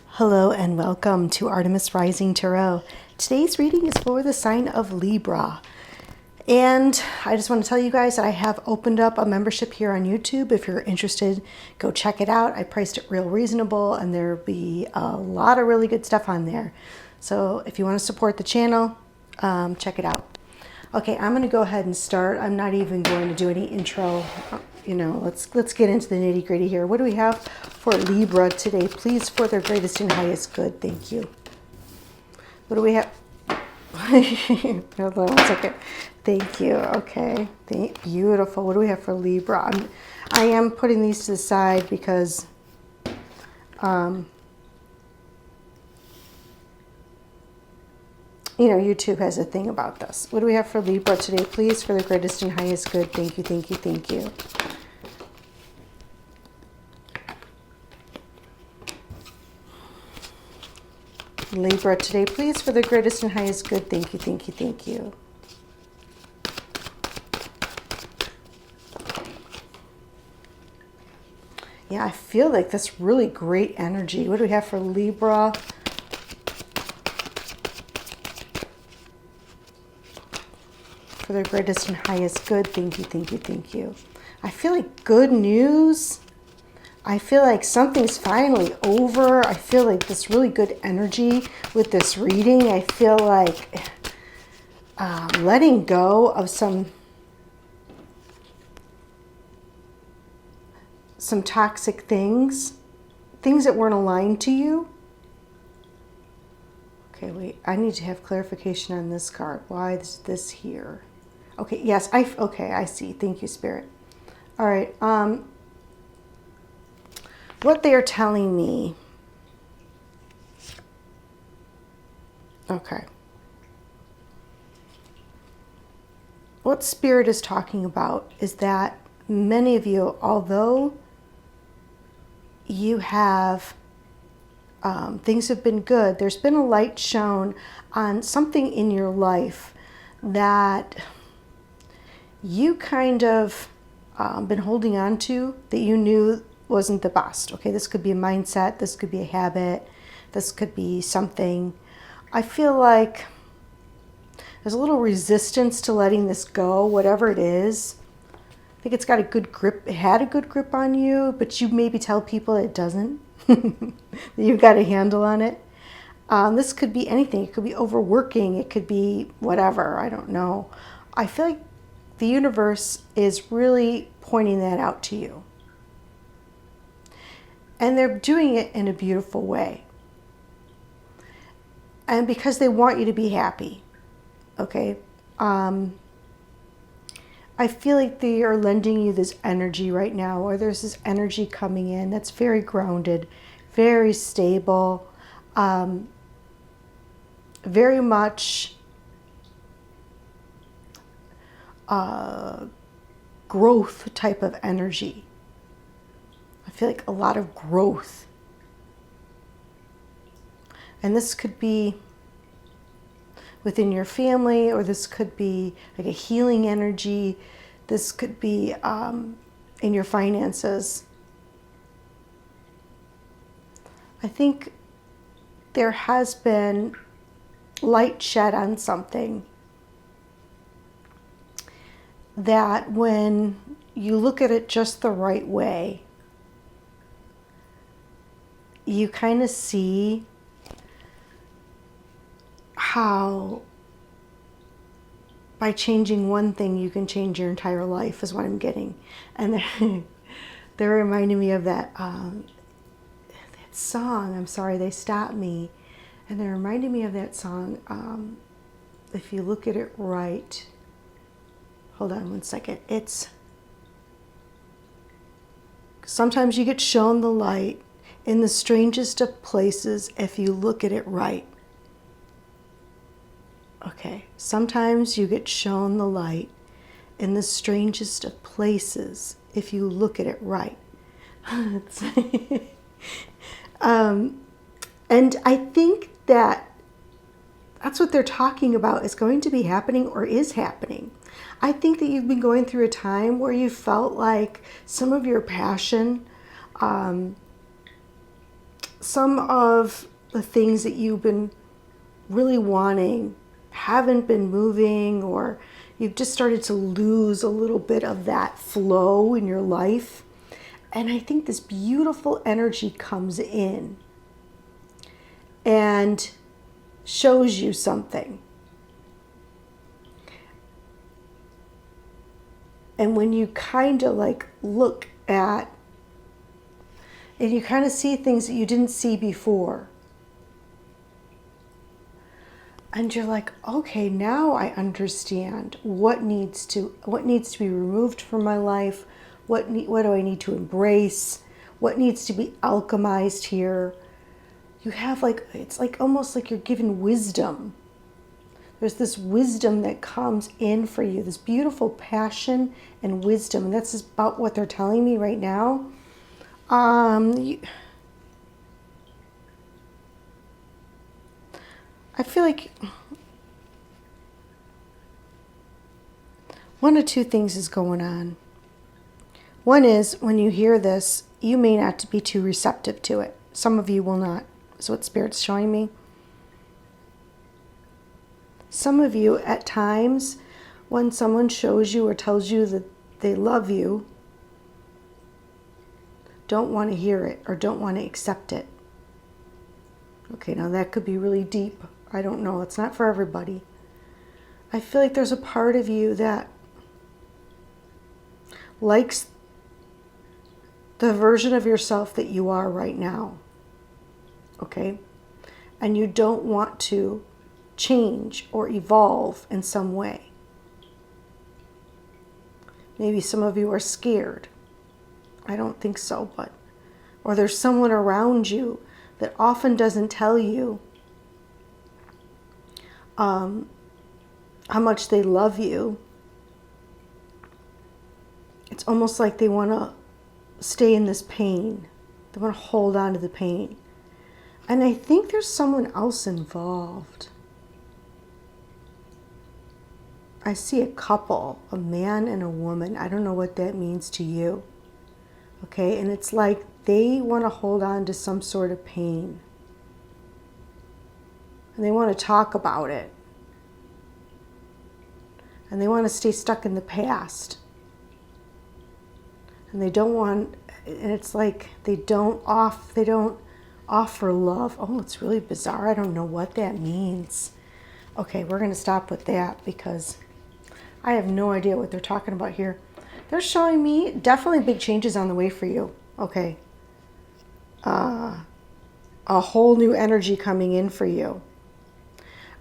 Hello and welcome to Artemis Rising Tarot. Today's reading is for the sign of Libra. And I just want to tell you guys that I have opened up a membership here on YouTube. If you're interested, go check it out. I priced it real reasonable and there'll be a lot of really good stuff on there. So if you want to support the channel, check it out. Okay, I'm going to go ahead and start. I'm not even going to do any intro. Let's get into the nitty gritty here. What do we have for Libra today? Please, for their greatest and highest good. Thank you. What do we have? Hold on 1 second. Thank you. Okay. Beautiful. What do we have for Libra? I am putting these to the side because YouTube has a thing about this. What do we have for Libra today? Please, for the greatest and highest good. Thank you, thank you, thank you. Libra today, please, for the greatest and highest good. Thank you, thank you, thank you. Yeah, I feel like that's really great energy. What do we have for Libra? For their greatest and highest good. Thank you, thank you, thank you. I feel like good news. I feel like something's finally over. I feel like this really good energy with this reading. I feel like letting go of some toxic things that weren't aligned to you. Okay, wait, I need to have clarification on this card. Why is this here? Okay, yes, okay, I see. Thank you, Spirit. All right, what they are telling me. Okay. What Spirit is talking about is that many of you, although you have things have been good, there's been a light shown on something in your life that you kind of been holding on to that you knew wasn't the best. Okay, this could be a mindset, this could be a habit, this could be something. I feel like there's a little resistance to letting this go, whatever it is. I think it's got a good grip, it had a good grip on you, but you maybe tell people it doesn't. You've got a handle on it. This could be anything. It could be overworking, it could be whatever, I don't know. I feel like the universe is really pointing that out to you. And they're doing it in a beautiful way. And because they want you to be happy. Okay? I feel like they are lending you this energy right now, or there's this energy coming in that's very grounded, very stable, very much growth type of energy. I feel like a lot of growth. And this could be within your family, or this could be like a healing energy. This could be in your finances. I think there has been light shed on something that when you look at it just the right way, you kind of see how by changing one thing you can change your entire life, is what I'm getting. And they're reminding me of that song, I'm sorry, they stopped me, and they're reminding me of that song, if you look at it right. Hold on 1 second. It's sometimes you get shown the light in the strangest of places if you look at it right. Okay, sometimes you get shown the light in the strangest of places if you look at it right. And I think that that's what they're talking about is going to be happening or is happening. I think that you've been going through a time where you felt like some of your passion, some of the things that you've been really wanting haven't been moving, or you've just started to lose a little bit of that flow in your life. And I think this beautiful energy comes in and shows you something. And when you kind of like look at, and you kind of see things that you didn't see before, and you're like, okay, now I understand what needs to be removed from my life. What do I need to embrace? What needs to be alchemized here? You have like, it's like almost like you're given wisdom. There's this wisdom that comes in for you, this beautiful passion and wisdom. And that's about what they're telling me right now. I feel like one of two things is going on. One is, when you hear this, you may not be too receptive to it. Some of you will not. That's what Spirit's showing me. Some of you, at times, when someone shows you or tells you that they love you, don't want to hear it or don't want to accept it. Okay, now that could be really deep. I don't know. It's not for everybody. I feel like there's a part of you that likes the version of yourself that you are right now. Okay? And you don't want to change or evolve in some way. Maybe some of you are scared. I don't think so, but, or there's someone around you that often doesn't tell you how much they love you. It's almost like they want to stay in this pain. They want to hold on to the pain. And I think there's someone else involved. I see a couple, a man and a woman. I don't know what that means to you. Okay, and it's like they want to hold on to some sort of pain. And they want to talk about it. And they want to stay stuck in the past. And they don't want, and it's like they don't offer love. Oh, it's really bizarre. I don't know what that means. Okay, we're going to stop with that because I have no idea what they're talking about here. They're showing me definitely big changes on the way for you. Okay. A whole new energy coming in for you.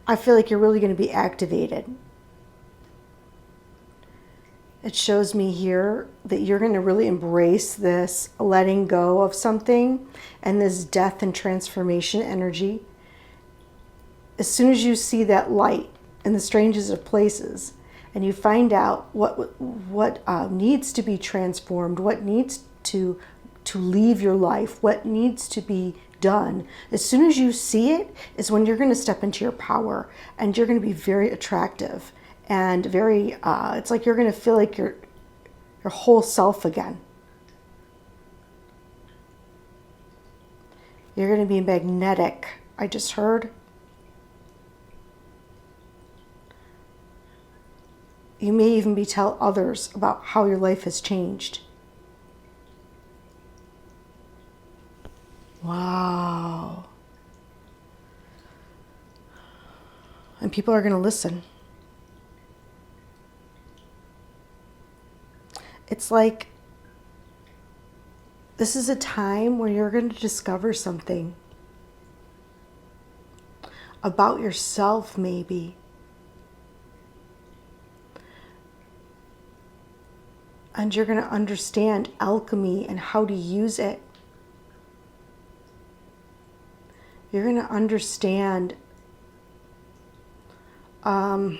I feel like you're really going to be activated. It shows me here that you're going to really embrace this letting go of something and this death and transformation energy. As soon as you see that light in the strangest of places, and you find out what needs to be transformed, what needs to leave your life, what needs to be done. As soon as you see it is when you're going to step into your power, and you're going to be very attractive and very. It's like you're going to feel like your whole self again. You're going to be magnetic. I just heard. You may even be tell others about how your life has changed. Wow. And people are going to listen. It's like this is a time where you're going to discover something about yourself, maybe. And you're going to understand alchemy and how to use it. You're going to understand something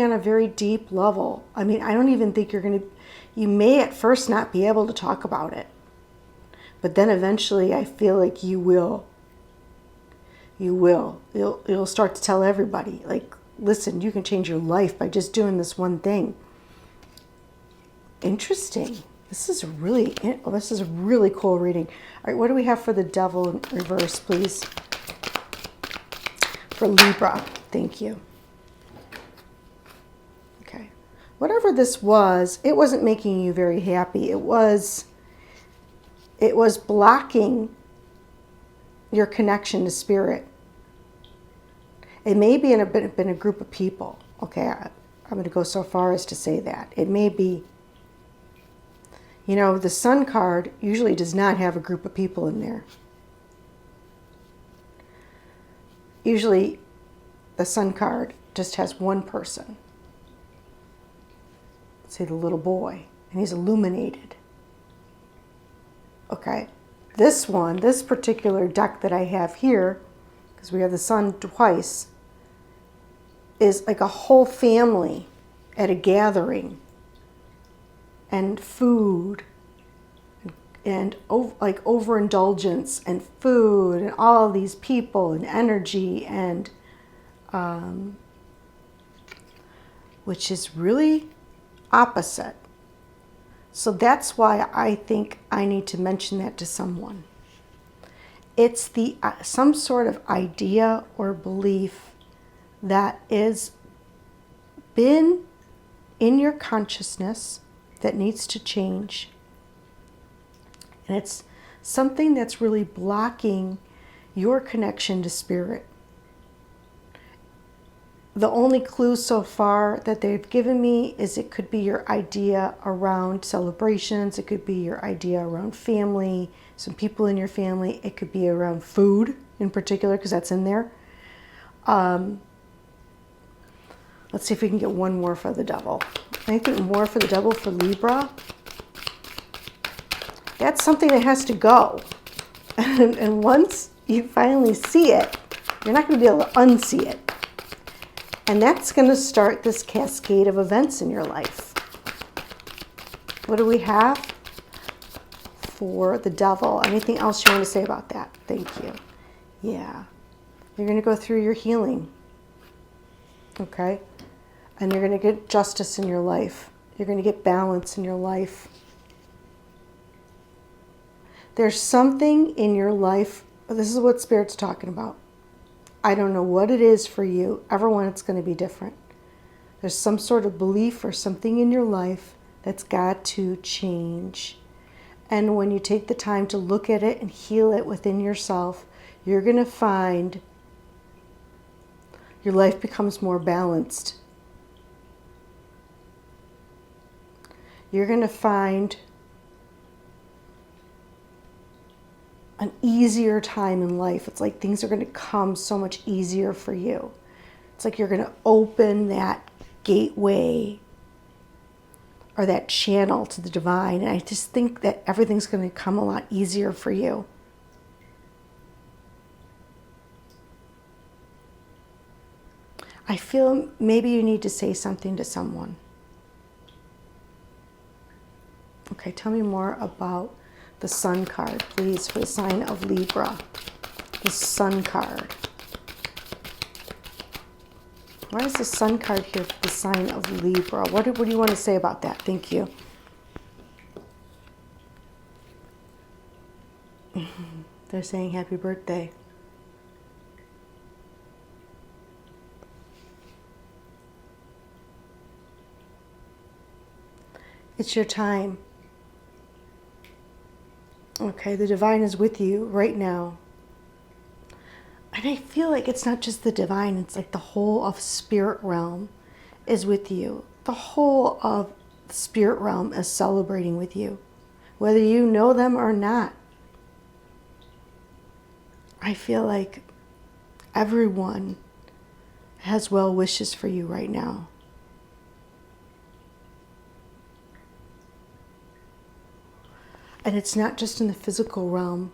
on a very deep level. I mean, I don't even think you may at first not be able to talk about it. But then eventually I feel like you will. You'll start to tell everybody, like, listen, you can change your life by just doing this one thing. Interesting. This is a really cool reading. All right, what do we have for the devil in reverse, please? For Libra, thank you. Okay. Whatever this was, it wasn't making you very happy. It was blocking your connection to spirit. It may be been a group of people. Okay, I'm going to go so far as to say that. It may be, the Sun card usually does not have a group of people in there. Usually, the Sun card just has one person. Say the little boy, and he's illuminated. Okay, this particular deck that I have here, because we have the Sun twice, is like a whole family at a gathering, and food, and like overindulgence, and food, and all these people, and energy, and which is really opposite. So that's why I think I need to mention that to someone. It's the some sort of idea or belief that is been in your consciousness that needs to change. And it's something that's really blocking your connection to spirit. The only clue so far that they've given me is it could be your idea around celebrations. It could be your idea around family, some people in your family. It could be around food in particular, because that's in there. Let's see if we can get one more for the devil. Anything more for the devil for Libra? That's something that has to go. And once you finally see it, you're not going to be able to unsee it. And that's going to start this cascade of events in your life. What do we have for the devil? Anything else you want to say about that? Thank you. Yeah. You're going to go through your healing. Okay? And you're going to get justice in your life. You're going to get balance in your life. There's something in your life. This is what Spirit's talking about. I don't know what it is for you. Everyone, it's going to be different. There's some sort of belief or something in your life that's got to change. And when you take the time to look at it and heal it within yourself, you're going to find your life becomes more balanced. You're going to find an easier time in life. It's like things are going to come so much easier for you. It's like you're going to open that gateway or that channel to the divine. And I just think that everything's going to come a lot easier for you. I feel maybe you need to say something to someone. Okay, tell me more about the Sun card, please, for the sign of Libra. The Sun card. Why is the Sun card here for the sign of Libra? What do you want to say about that? Thank you. They're saying happy birthday. It's your time. Okay, the divine is with you right now. And I feel like it's not just the divine, it's like the whole of spirit realm is with you. The whole of the spirit realm is celebrating with you, whether you know them or not. I feel like everyone has well wishes for you right now. And it's not just in the physical realm.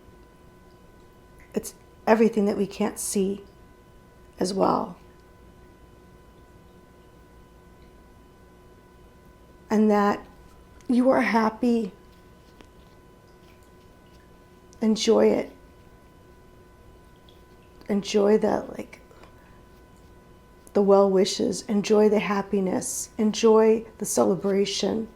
It's everything that we can't see as well. And that you are happy. Enjoy it. Enjoy the the well wishes, enjoy the happiness, enjoy the celebration.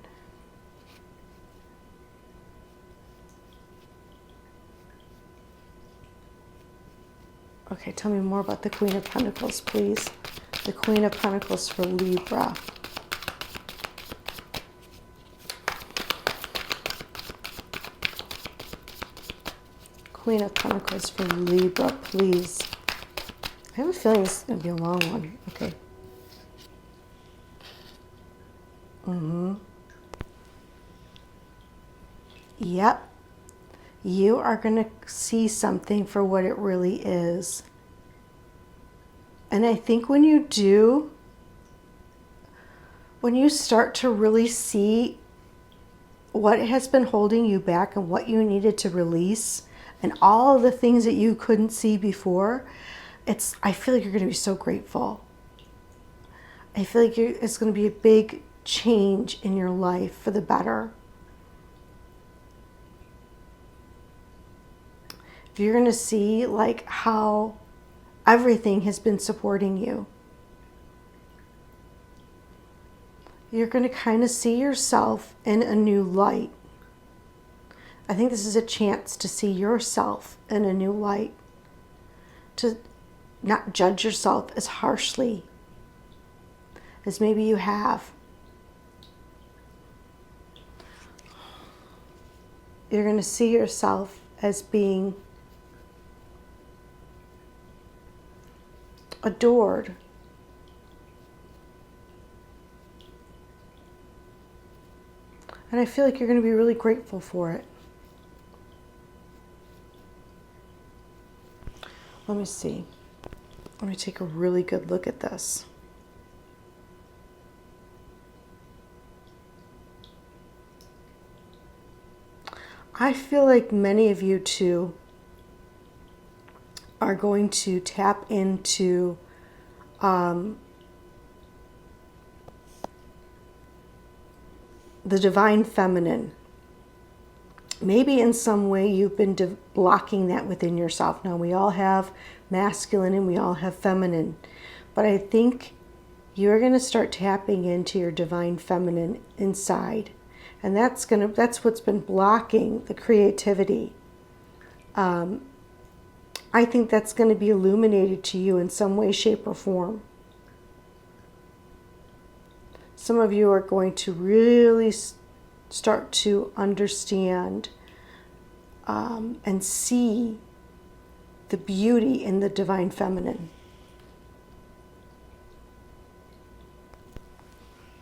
Okay, tell me more about the Queen of Pentacles, please. The Queen of Pentacles for Libra. Queen of Pentacles for Libra, please. I have a feeling this is going to be a long one. Okay. Yep. You are going to see something for what it really is. And I think when you do, when you start to really see what has been holding you back and what you needed to release and all of the things that you couldn't see before, I feel like you're going to be so grateful. I feel like it's going to be a big change in your life for the better. If you're going to see like how everything has been supporting you, you're going to kind of see yourself in a new light. I think this is a chance to see yourself in a new light, to not judge yourself as harshly as maybe you have. You're going to see yourself as being adored. And I feel like you're going to be really grateful for it. Let me see. Let me take a really good look at this. I feel like many of you too are going to tap into the divine feminine. Maybe in some way you've been blocking that within yourself. Now, we all have masculine and we all have feminine, but I think you're going to start tapping into your divine feminine inside, and that's what's been blocking the creativity. I think that's going to be illuminated to you in some way, shape, or form. Some of you are going to really start to understand and see the beauty in the divine feminine.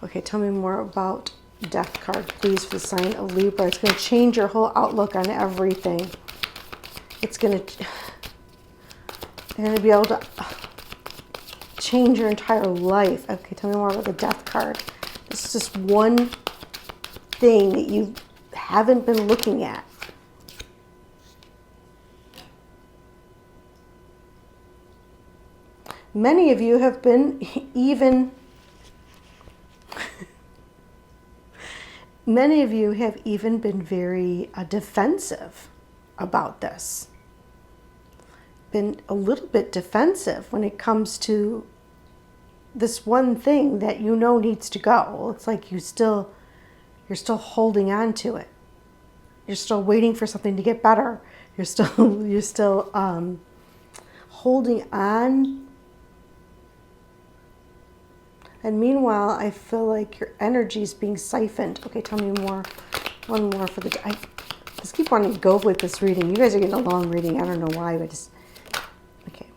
Okay, tell me more about Death card, please, for the sign of Libra. It's going to change your whole outlook on everything. It's going to... You're going to be able to change your entire life. Okay, tell me more about the Death card. This is just one thing that you haven't been looking at. Many of you have been even... Many of you have even been very defensive about this. Been a little bit defensive when it comes to this one thing that you know needs to go. It's like you're still holding on to it. You're still waiting for something to get better. You're still holding on. And meanwhile, I feel like your energy is being siphoned. Okay, tell me more. One more for the... I just keep wanting to go with this reading. You guys are getting a long reading. I don't know why, but just... Okay.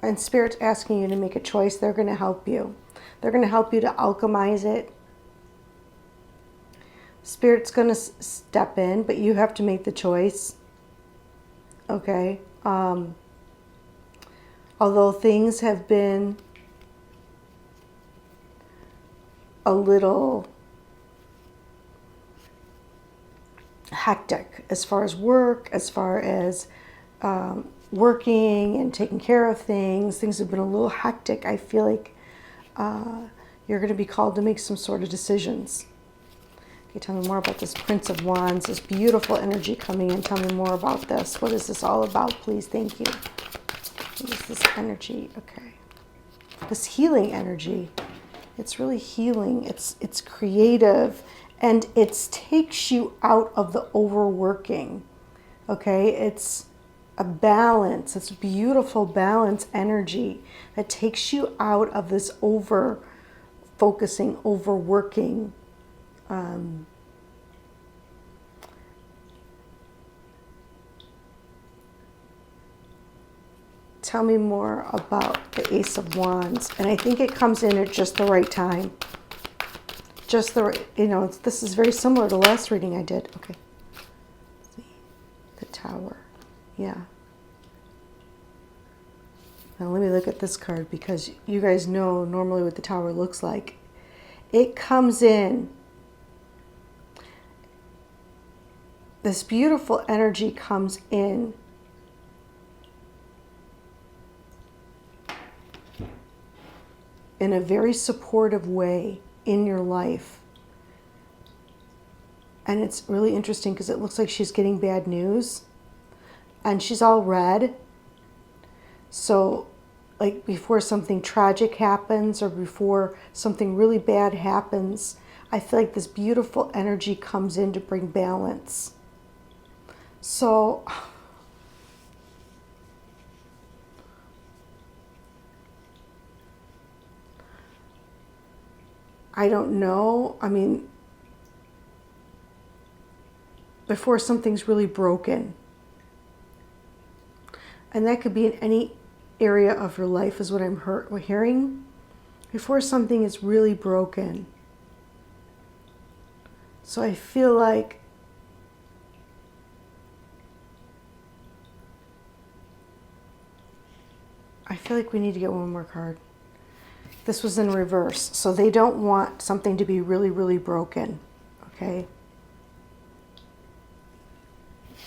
And Spirit's asking you to make a choice. They're going to help you. They're going to help you to alchemize it. Spirit's going to step in, but you have to make the choice. Okay? Although things have been a little hectic as far as work, as far as working and taking care of things. Things have been a little hectic. I feel like You're going to be called to make some sort of decisions. Okay, tell me more about this Prince of Wands, this beautiful energy coming in. Tell me more about this. What is this all about, please? Thank you. What is this energy? Okay. This healing energy. It's really healing. It's creative. And it takes you out of the overworking. Okay? It's a balance. It's beautiful balance energy that takes you out of this over-focusing, overworking. Tell me more about the Ace of Wands. And I think it comes in at just the right time. Just the right, you know, this is very similar to the last reading I did. Okay. Let's see. The Tower. Yeah. Now let me look at this card, because you guys know normally what the Tower looks like. It comes in. This beautiful energy comes in. In a very supportive way in your life. And it's really interesting because it looks like she's getting bad news. And she's all red. So, like, before something tragic happens or before something really bad happens, I feel like this beautiful energy comes in to bring balance. So, I don't know. I mean, before something's really broken. And that could be in any area of your life is what I'm hearing. Before something is really broken. So I feel like we need to get one more card. This was in reverse. So they don't want something to be really, really broken. Okay.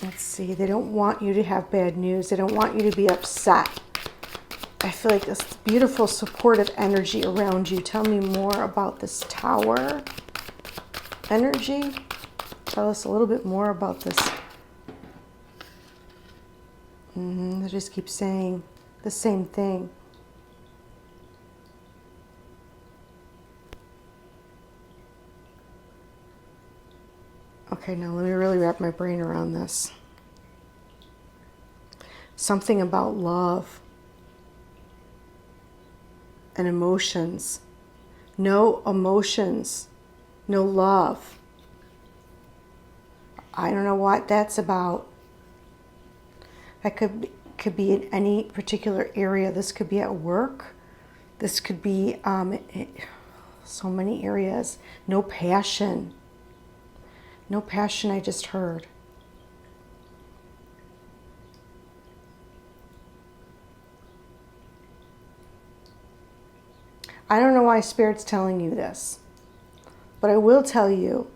Let's see. They don't want you to have bad news. They don't want you to be upset. I feel like this beautiful supportive energy around you. Tell me more about this Tower energy. Tell us a little bit more about this. They just keep saying the same thing. Okay, now let me really wrap my brain around this. Something about love and emotions. No emotions, no love. I don't know what that's about. That could be in any particular area. This could be at work. This could be so many areas. No passion. No passion, I just heard. I don't know why Spirit's telling you this, but I will tell you,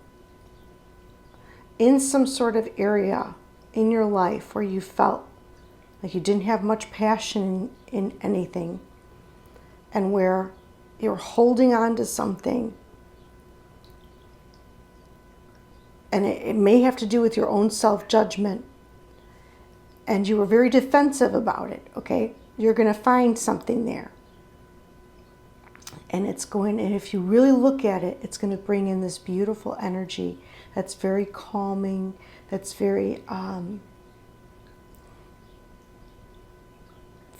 in some sort of area in your life where you felt like you didn't have much passion in anything, and where you're holding on to something, and it may have to do with your own self-judgment, and you were very defensive about it, okay? You're going to find something there. And if you really look at it, it's going to bring in this beautiful energy that's very calming, that's very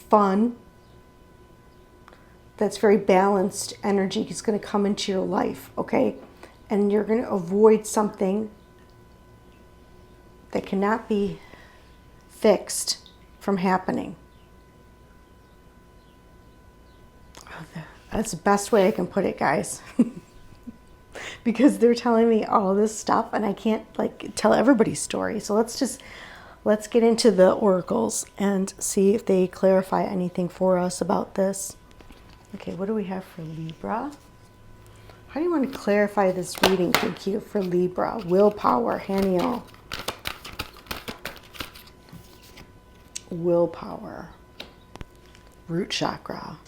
fun, that's very balanced energy. It's going to come into your life, okay? And you're going to avoid something that cannot be fixed from happening. That's the best way I can put it, guys. Because they're telling me all this stuff and I can't tell everybody's story. So let's get into the oracles and see if they clarify anything for us about this. Okay, what do we have for Libra? How do you want to clarify this reading? Thank you for Libra. Willpower, Haniel. Willpower. Root chakra.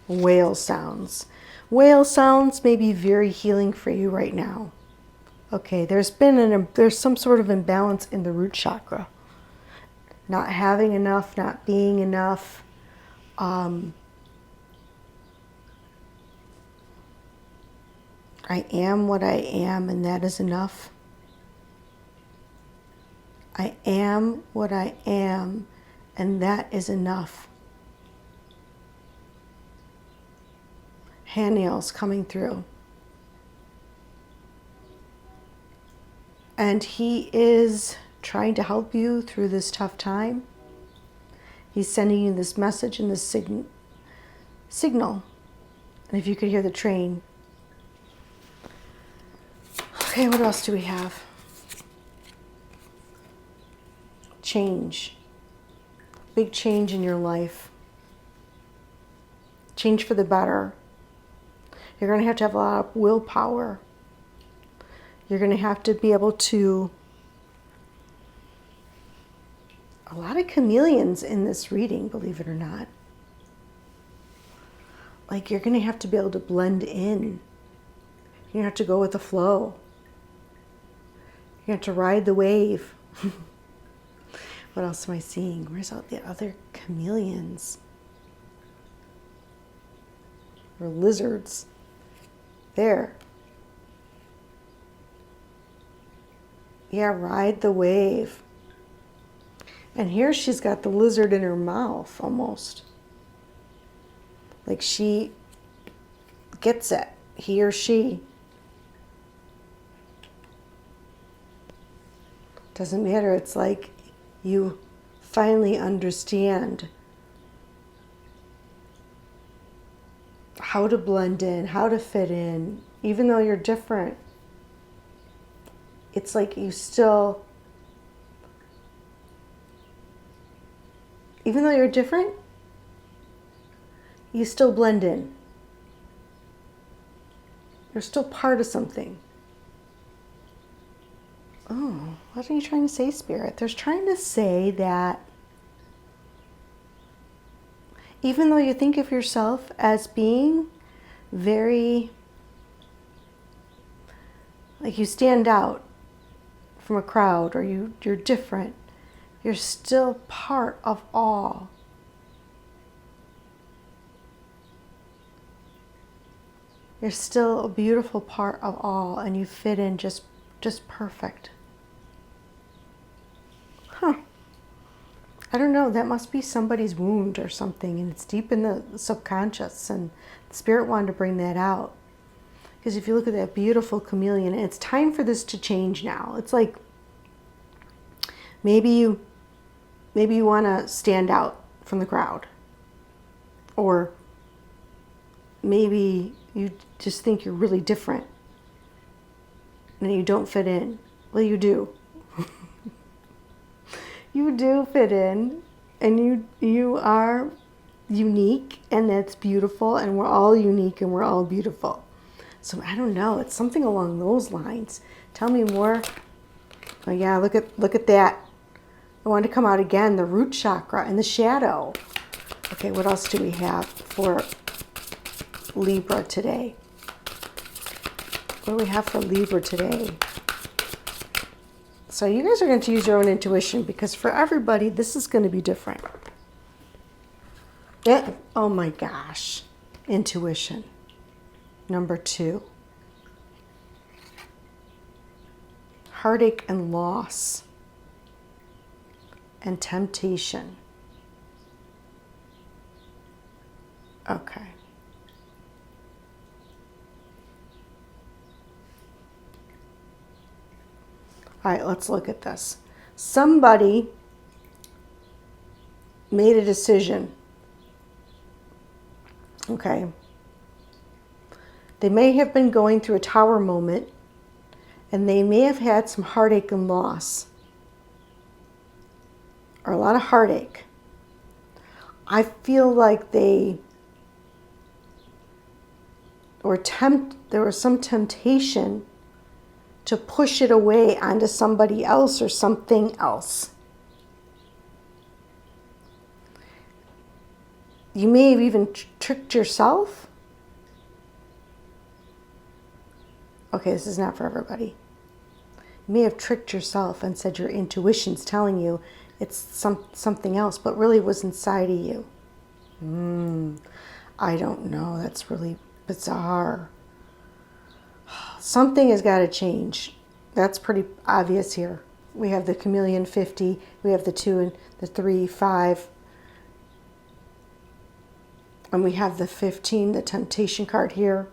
Whale sounds. Whale sounds may be very healing for you right now. Okay, there's some sort of imbalance in the root chakra. Not having enough, not being enough. I am what I am, and that is enough. I am what I am, and that is enough. Haniel's coming through. And he is trying to help you through this tough time. He's sending you this message and this signal. And if you could hear the train. Okay, what else do we have? Change. Big change in your life. Change for the better. You're going to have a lot of willpower. You're going to have to be able to... A lot of chameleons in this reading, believe it or not. Like, you're going to have to be able to blend in. You have to go with the flow. You have to ride the wave. What else am I seeing? Where's all the other chameleons? Or lizards. There. Yeah, ride the wave. And here she's got the lizard in her mouth almost. Like she gets it. He or she. Doesn't matter. It's like you finally understand how to blend in, how to fit in, even though you're different. It's like you still, even though you're different, you still blend in. You're still part of something. Oh, what are you trying to say, Spirit? They're trying to say that even though you think of yourself as being very, like you stand out from a crowd, or you're different, you're still part of all. You're still a beautiful part of all, and you fit in just perfect. Huh. I don't know, that must be somebody's wound or something, and it's deep in the subconscious, and the Spirit wanted to bring that out. Because if you look at that beautiful chameleon, and it's time for this to change now. It's like maybe you want to stand out from the crowd, or maybe you just think you're really different and you don't fit in. Well, you do. You do fit in, and you are unique, and that's beautiful, and we're all unique and we're all beautiful. So I don't know, it's something along those lines. Tell me more. Oh yeah, look at that. I want to come out again, the root chakra and the shadow. Okay, what else do we have for Libra today? What do we have for Libra today? So you guys are going to use your own intuition, because for everybody, this is going to be different. Yeah. Oh my gosh. Intuition. Number 2. Heartache and loss. And temptation. Okay. All right, let's look at this. Somebody made a decision. Okay. They may have been going through a tower moment, and they may have had some heartache and loss, or a lot of heartache. I feel like there was some temptation to push it away onto somebody else or something else. You may have even tricked yourself Okay, this is not for everybody. You may have tricked yourself and said your intuition's telling you it's something else, but really it was inside of you. I don't know. That's really bizarre. Something has got to change. That's pretty obvious here. We have the chameleon 50. We have the 2 and the 3, 5. And we have the 15, the temptation card here.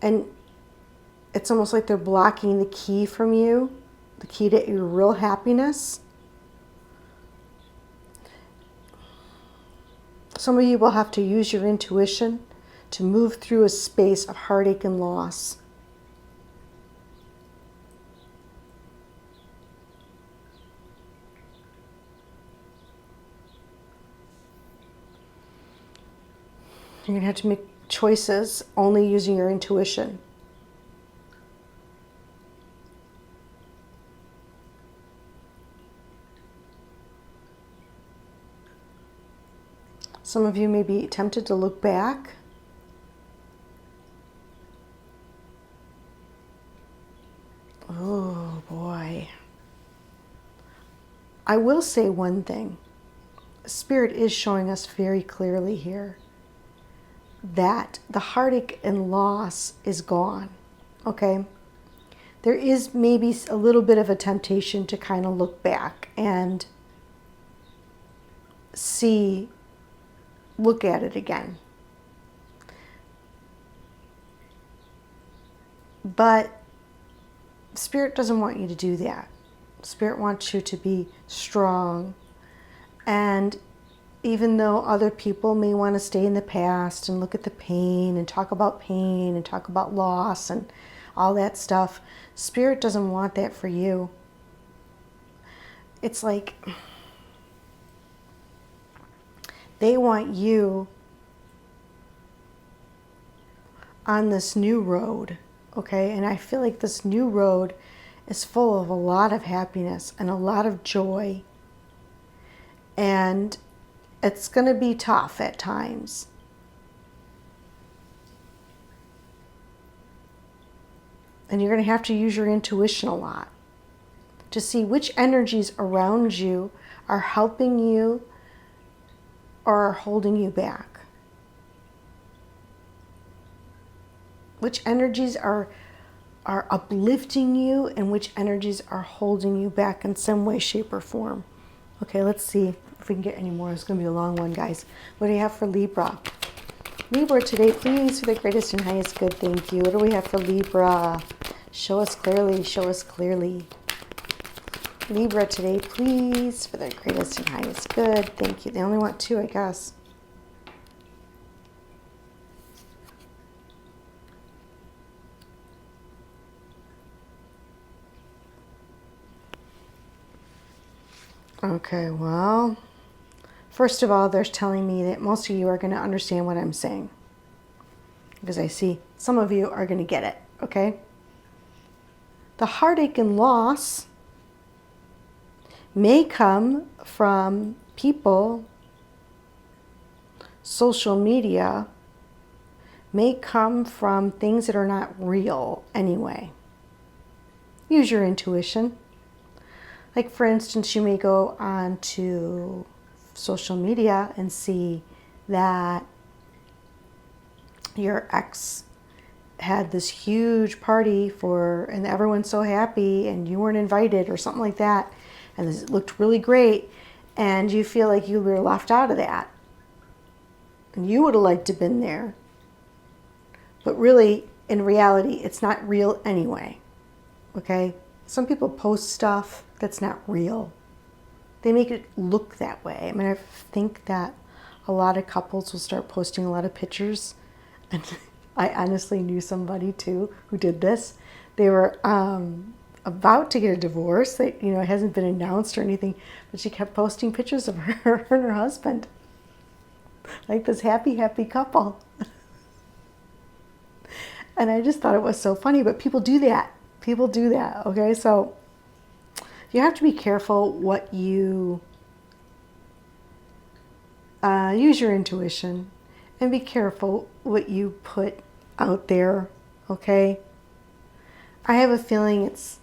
And it's almost like they're blocking the key from you, the key to your real happiness. Some of you will have to use your intuition to move through a space of heartache and loss. You're going to have to make choices only using your intuition. Some of you may be tempted to look back. Oh boy. I will say one thing. Spirit is showing us very clearly here that the heartache and loss is gone. Okay? There is maybe a little bit of a temptation to kind of look back and look at it again. But Spirit doesn't want you to do that. Spirit wants you to be strong. And even though other people may want to stay in the past and look at the pain and talk about loss and all that stuff, Spirit doesn't want that for you. It's like they want you on this new road, okay? And I feel like this new road is full of a lot of happiness and a lot of joy. And it's going to be tough at times. And you're going to have to use your intuition a lot to see which energies around you are helping you or are holding you back. Which energies are uplifting you and which energies are holding you back in some way, shape, or form. Okay, let's see if we can get any more. It's going to be a long one, guys. What do you have for Libra? Libra today, please, for the greatest and highest good. Thank you. What do we have for Libra? Show us clearly. Show us clearly. Libra today, please, for the greatest and highest good. Thank you. They only want 2, I guess. Okay, well, first of all, they're telling me that most of you are going to understand what I'm saying. Because I see some of you are going to get it, okay? The heartache and loss may come from people, social media, may come from things that are not real anyway. Use your intuition. Like, for instance, you may go on to social media and see that your ex had this huge party and everyone's so happy and you weren't invited or something like that. And it looked really great. And you feel like you were left out of that. And you would have liked to have been there. But really, in reality, it's not real anyway. Okay? Some people post stuff that's not real. They make it look that way. I mean, I think that a lot of couples will start posting a lot of pictures. And I honestly knew somebody too who did this. They were about to get a divorce. It hasn't been announced or anything, but she kept posting pictures of her and her husband. Like this happy, happy couple. And I just thought it was so funny, but people do that. People do that, okay? So you have to be careful what you use your intuition and be careful what you put out there, okay? I have a feeling it's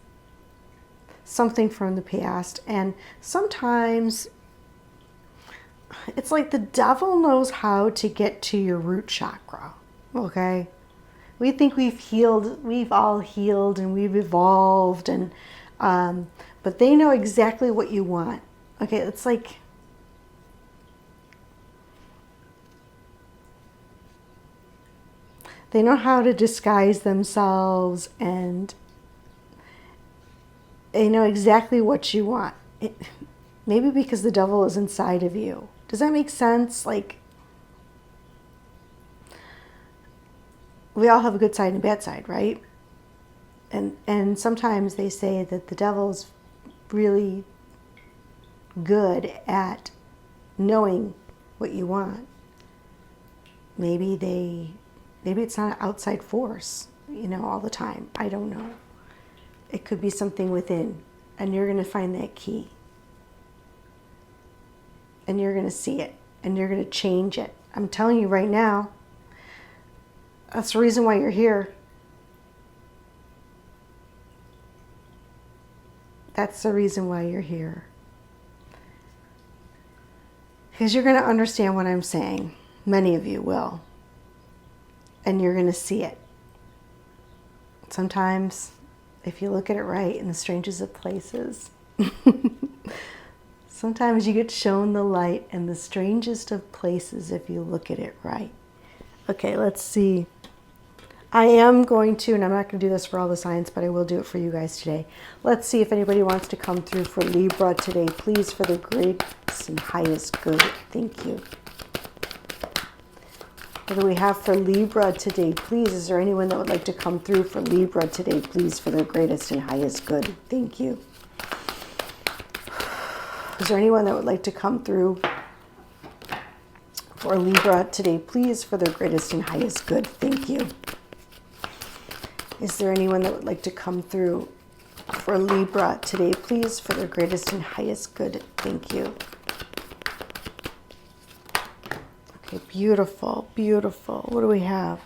something from the past, and sometimes it's like the devil knows how to get to your root chakra, okay? We think we've all healed and we've evolved, and but they know exactly what you want. Okay, it's like they know how to disguise themselves, and they know exactly what you want. Maybe because the devil is inside of you. Does that make sense? Like, we all have a good side and a bad side, right? And sometimes they say that the devil's really good at knowing what you want. Maybe it's not an outside force, all the time. I don't know. It could be something within, and you're going to find that key. And you're going to see it, and you're going to change it. I'm telling you right now, that's the reason why you're here. That's the reason why you're here. Because you're going to understand what I'm saying. Many of you will. And you're going to see it. Sometimes, if you look at it right, in the strangest of places, sometimes you get shown the light in the strangest of places if you look at it right. Okay, let's see. I am going to, and I'm not going to do this for all the signs, but I will do it for you guys today. Let's see if anybody wants to come through for Libra today. Please, for the greatest and highest good. Thank you. What do we have for Libra today? Please, is there anyone that would like to come through for Libra today? Please, for the greatest and highest good. Thank you. Is there anyone that would like to come through for Libra today? Please, for the greatest and highest good. Thank you. Is there anyone that would like to come through for Libra today? Please, for the greatest and highest good. Thank you. Okay, beautiful, beautiful. What do we have?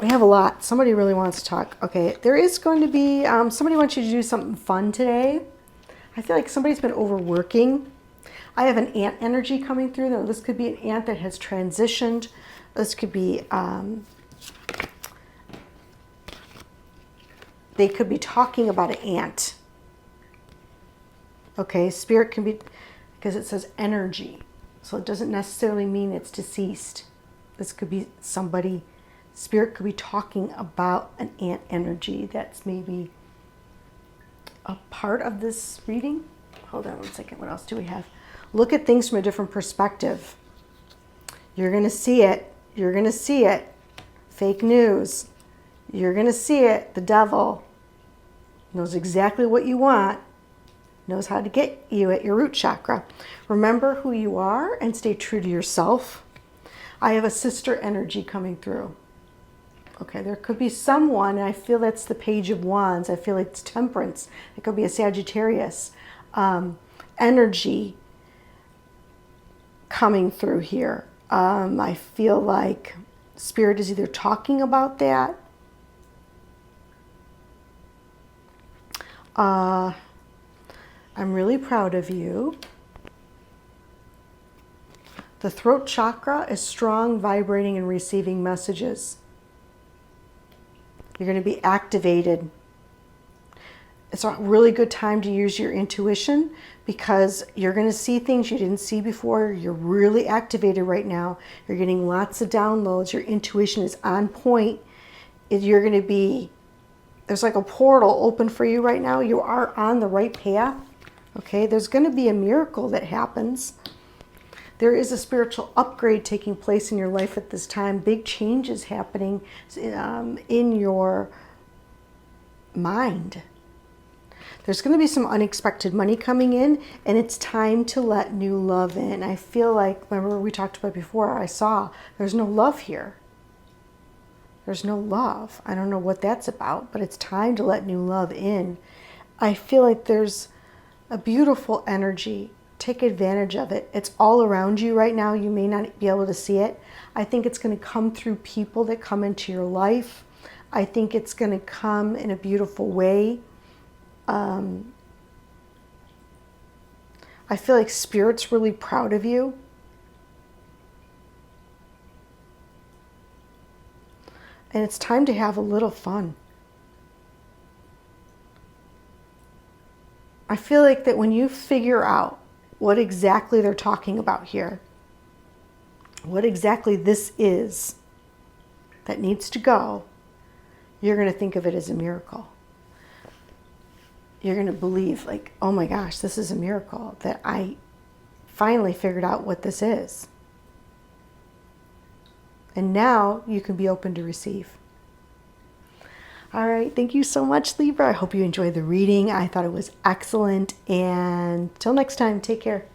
We have a lot. Somebody really wants to talk. Okay, there is going to be, somebody wants you to do something fun today. I feel like somebody's been overworking. I have an ant energy coming through. Now, this could be an ant that has transitioned. This could be, they could be talking about an ant. Okay, spirit can be, because it says energy. So it doesn't necessarily mean it's deceased. This could be somebody, spirit could be talking about an ant energy that's maybe a part of this reading. Hold on one second. What else do we have? Look at things from a different perspective. You're going to see it. You're going to see it. Fake news. You're going to see it. The devil knows exactly what you want. Knows how to get you at your root chakra. Remember who you are and stay true to yourself. I have a sister energy coming through. Okay, there could be someone, and I feel that's the Page of Wands. I feel like it's Temperance. It could be a Sagittarius energy coming through here. I feel like Spirit is either talking about that. I'm really proud of you. The throat chakra is strong, vibrating, and receiving messages. You're going to be activated. It's a really good time to use your intuition because you're going to see things you didn't see before. You're really activated right now. You're getting lots of downloads. Your intuition is on point. You're going to be, there's like a portal open for you right now. You are on the right path. Okay, there's going to be a miracle that happens. There is a spiritual upgrade taking place in your life at this time. Big changes happening in your mind. There's going to be some unexpected money coming in, and it's time to let new love in. I feel like, remember we talked about before, I saw there's no love here. There's no love. I don't know what that's about, but it's time to let new love in. I feel like there's a beautiful energy Take advantage of it. It's all around you right now. You may not be able to see it. I think it's going to come through people that come into your life. I think it's going to come in a beautiful way. I feel like Spirit's really proud of you. And it's time to have a little fun. I feel like that when you figure out what exactly they're talking about here, what exactly this is that needs to go, you're going to think of it as a miracle. You're going to believe like, oh my gosh, this is a miracle that I finally figured out what this is. And now you can be open to receive. All right, thank you so much, Libra. I hope you enjoyed the reading. I thought it was excellent. And till next time, take care.